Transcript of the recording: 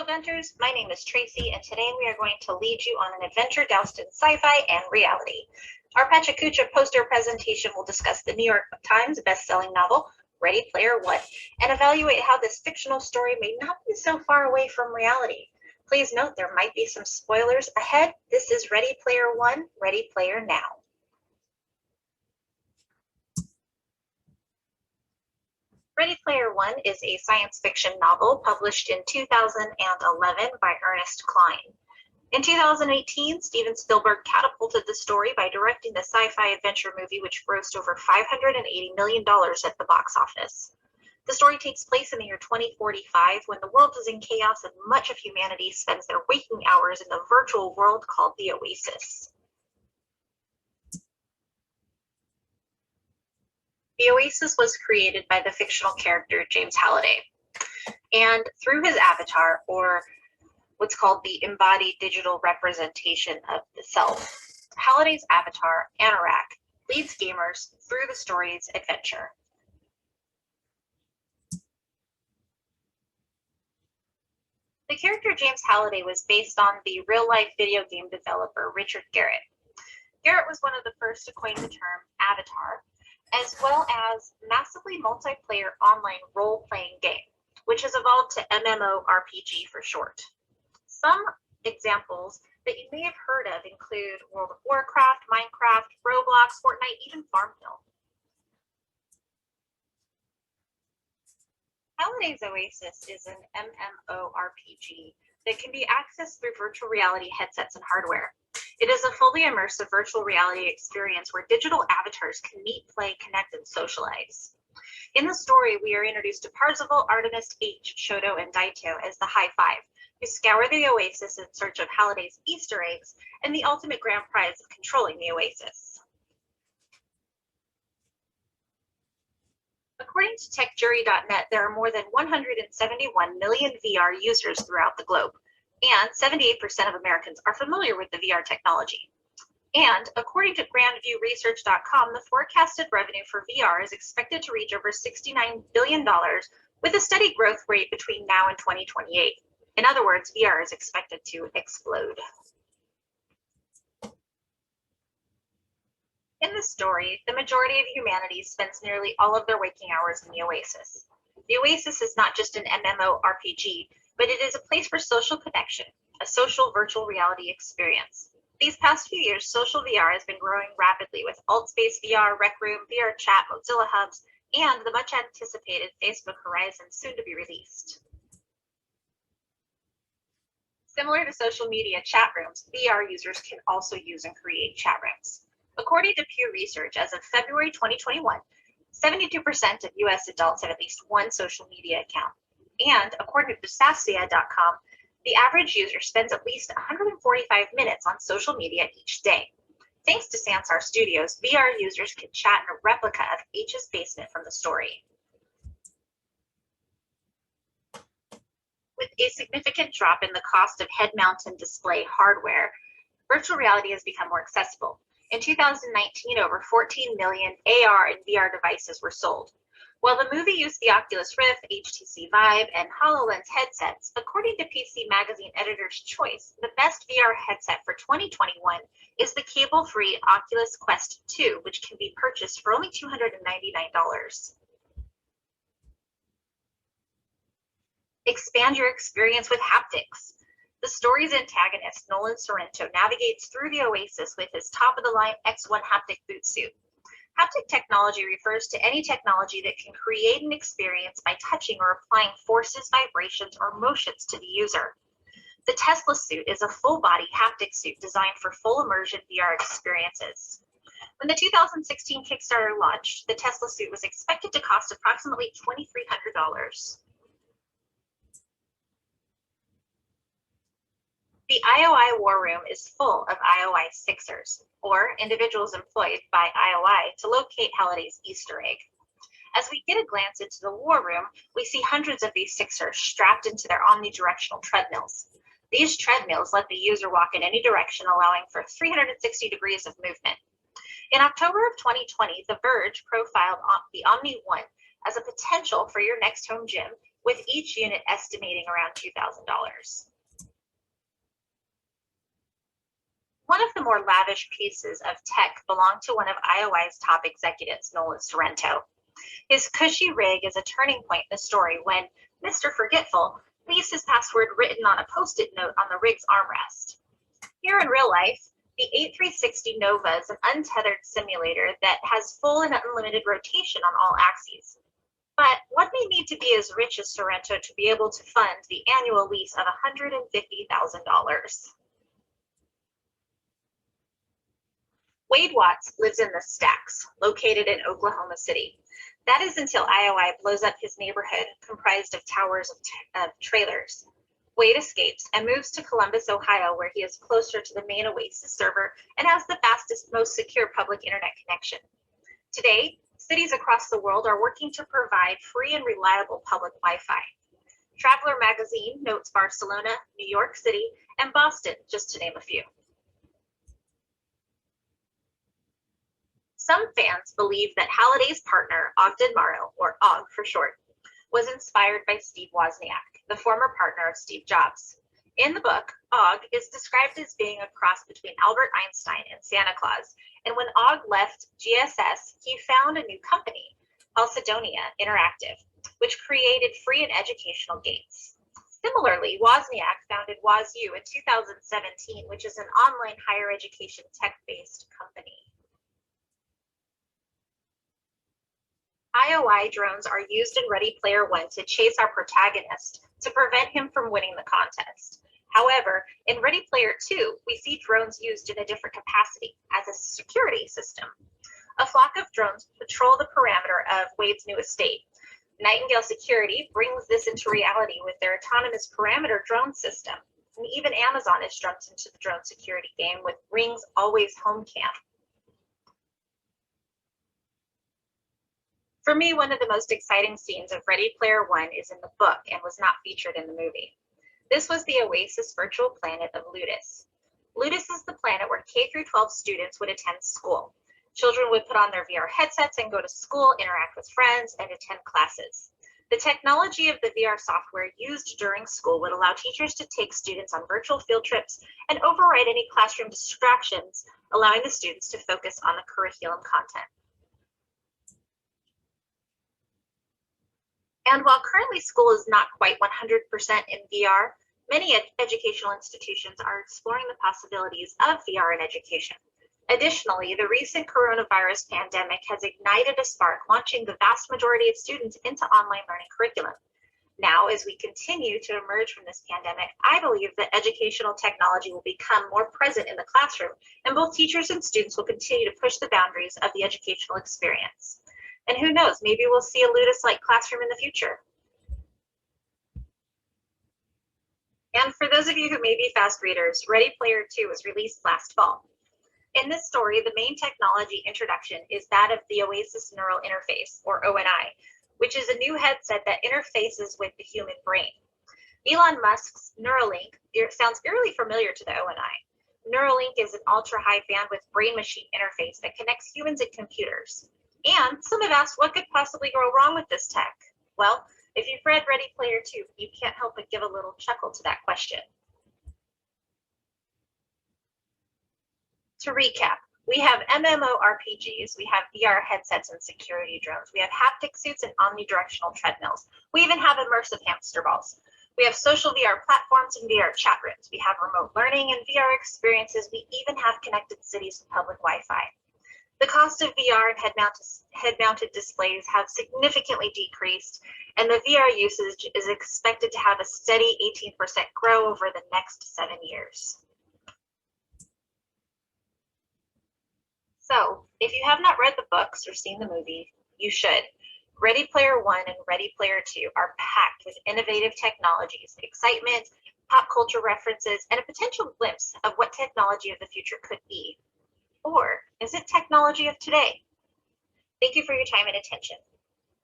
Adventures, my name is Tracy, and today we are going to lead you on an adventure doused in sci-fi and reality. Our Practitioner Poster presentation will discuss the New York Times best-selling novel, Ready Player One, and evaluate how this fictional story may not be so far away from reality. Please note there might be some spoilers ahead. This is Ready Player One, Ready Player Now. Ready Player One is a science fiction novel published in 2011 by Ernest Cline. In 2018, Steven Spielberg catapulted the story by directing the sci-fi adventure movie, which grossed over $580 million at the box office. The story takes place in the year 2045 when the world is in chaos and much of humanity spends their waking hours in the virtual world called the Oasis. The Oasis was created by the fictional character James Halliday, and through his avatar, or what's called the embodied digital representation of the self, Halliday's avatar, Anorak, leads gamers through the story's adventure. The character James Halliday was based on the real-life video game developer Richard Garrett. Garrett was one of the first to coin the term avatar, as well as massively multiplayer online role-playing game, which has evolved to MMORPG for short. Some examples that you may have heard of include World of Warcraft, Minecraft, Roblox, Fortnite, even Farmville. Halliday's Oasis is an MMORPG that can be accessed through virtual reality headsets and hardware. It is a fully immersive virtual reality experience where digital avatars can meet, play, connect, and socialize. In the story, we are introduced to Parzival, Artemis, H, Shoto, and Daito as the High Five, who scour the Oasis in search of Halliday's Easter eggs and the ultimate grand prize of controlling the Oasis. According to TechJury.net, there are more than 171 million VR users throughout the globe, and 78% of Americans are familiar with the VR technology. And according to GrandviewResearch.com, the forecasted revenue for VR is expected to reach over $69 billion with a steady growth rate between now and 2028. In other words, VR is expected to explode. In the story, the majority of humanity spends nearly all of their waking hours in the Oasis. The Oasis is not just an MMORPG, but it is a place for social connection, a social virtual reality experience. These past few years, social VR has been growing rapidly with AltSpace VR, Rec Room, VR Chat, Mozilla Hubs, and the much anticipated Facebook Horizon soon to be released. Similar to social media chat rooms, VR users can also use and create chat rooms. According to Pew Research, as of February 2021, 72% of US adults have at least one social media account. And according to Sassia.com, the average user spends at least 145 minutes on social media each day. Thanks to Sansar Studios, VR users can chat in a replica of H's basement from the story. With a significant drop in the cost of head-mounted display hardware, virtual reality has become more accessible. In 2019, over 14 million AR and VR devices were sold. While the movie used the Oculus Rift, HTC Vive, and HoloLens headsets, according to PC Magazine Editor's Choice, the best VR headset for 2021 is the cable-free Oculus Quest 2, which can be purchased for only $299. Expand your experience with haptics. The story's antagonist, Nolan Sorrento, navigates through the Oasis with his top-of-the-line X1 haptic boot suit. Haptic technology refers to any technology that can create an experience by touching or applying forces, vibrations, or motions to the user. The Tesla suit is a full-body haptic suit designed for full immersion VR experiences. When the 2016 Kickstarter launched, the Tesla suit was expected to cost approximately $2,300. The IOI War Room is full of IOI Sixers, or individuals employed by IOI to locate Halliday's Easter egg. As we get a glance into the War Room, we see hundreds of these Sixers strapped into their omnidirectional treadmills. These treadmills let the user walk in any direction, allowing for 360 degrees of movement. In October of 2020, The Verge profiled the Omni One as a potential for your next home gym with each unit estimating around $2,000. One of the more lavish pieces of tech belonged to one of IOI's top executives, Nolan Sorrento. His cushy rig is a turning point in the story when Mr. Forgetful leaves his password written on a Post-it note on the rig's armrest. Here in real life, the 8360 Nova is an untethered simulator that has full and unlimited rotation on all axes. But one may need to be as rich as Sorrento to be able to fund the annual lease of $150,000. Wade Watts lives in the Stacks, located in Oklahoma City. That is until IOI blows up his neighborhood, comprised of towers of trailers. Wade escapes and moves to Columbus, Ohio, where he is closer to the main Oasis server and has the fastest, most secure public internet connection. Today, cities across the world are working to provide free and reliable public Wi-Fi. Traveler magazine notes Barcelona, New York City, and Boston, just to name a few. Some fans believe that Halliday's partner, Ogden Morrow, or Og for short, was inspired by Steve Wozniak, the former partner of Steve Jobs. In the book, Og is described as being a cross between Albert Einstein and Santa Claus, and when Og left GSS, he found a new company, Alcydonia Interactive, which created free and educational games. Similarly, Wozniak founded WazU in 2017, which is an online higher education tech-based company. IOI drones are used in Ready Player One to chase our protagonist to prevent him from winning the contest. However, in Ready Player Two, we see drones used in a different capacity as a security system. A flock of drones patrol the perimeter of Wade's new estate. Nightingale Security brings this into reality with their autonomous parameter drone system. And even Amazon has jumped into the drone security game with Ring's Always Home Cam. For me, one of the most exciting scenes of Ready Player One is in the book and was not featured in the movie. This was the Oasis virtual planet of Ludus. Ludus is the planet where K-12 students would attend school. Children would put on their VR headsets and go to school, interact with friends, and attend classes. The technology of the VR software used during school would allow teachers to take students on virtual field trips and override any classroom distractions, allowing the students to focus on the curriculum content. And while currently school is not quite 100% in VR, many educational institutions are exploring the possibilities of VR in education. Additionally, the recent coronavirus pandemic has ignited a spark, launching the vast majority of students into online learning curriculum. Now, as we continue to emerge from this pandemic, I believe that educational technology will become more present in the classroom, and both teachers and students will continue to push the boundaries of the educational experience. And who knows, maybe we'll see a Ludus-like classroom in the future. And for those of you who may be fast readers, Ready Player Two was released last fall. In this story, the main technology introduction is that of the Oasis Neural Interface, or ONI, which is a new headset that interfaces with the human brain. Elon Musk's Neuralink sounds eerily familiar to the ONI. Neuralink is an ultra-high bandwidth brain-machine interface that connects humans and computers. And some have asked what could possibly go wrong with this tech? Well, if you've read Ready Player Two, you can't help but give a little chuckle to that question. To recap, we have MMORPGs, we have VR headsets and security drones, we have haptic suits and omnidirectional treadmills. We even have immersive hamster balls. We have social VR platforms and VR chat rooms. We have remote learning and VR experiences. We even have connected cities with public Wi-Fi. The cost of VR and head-mounted displays have significantly decreased, and the VR usage is expected to have a steady 18% grow over the next 7 years. So, if you have not read the books or seen the movie, you should. Ready Player One and Ready Player Two are packed with innovative technologies, excitement, pop culture references, and a potential glimpse of what technology of the future could be. Or is it technology of today? Thank you for your time and attention.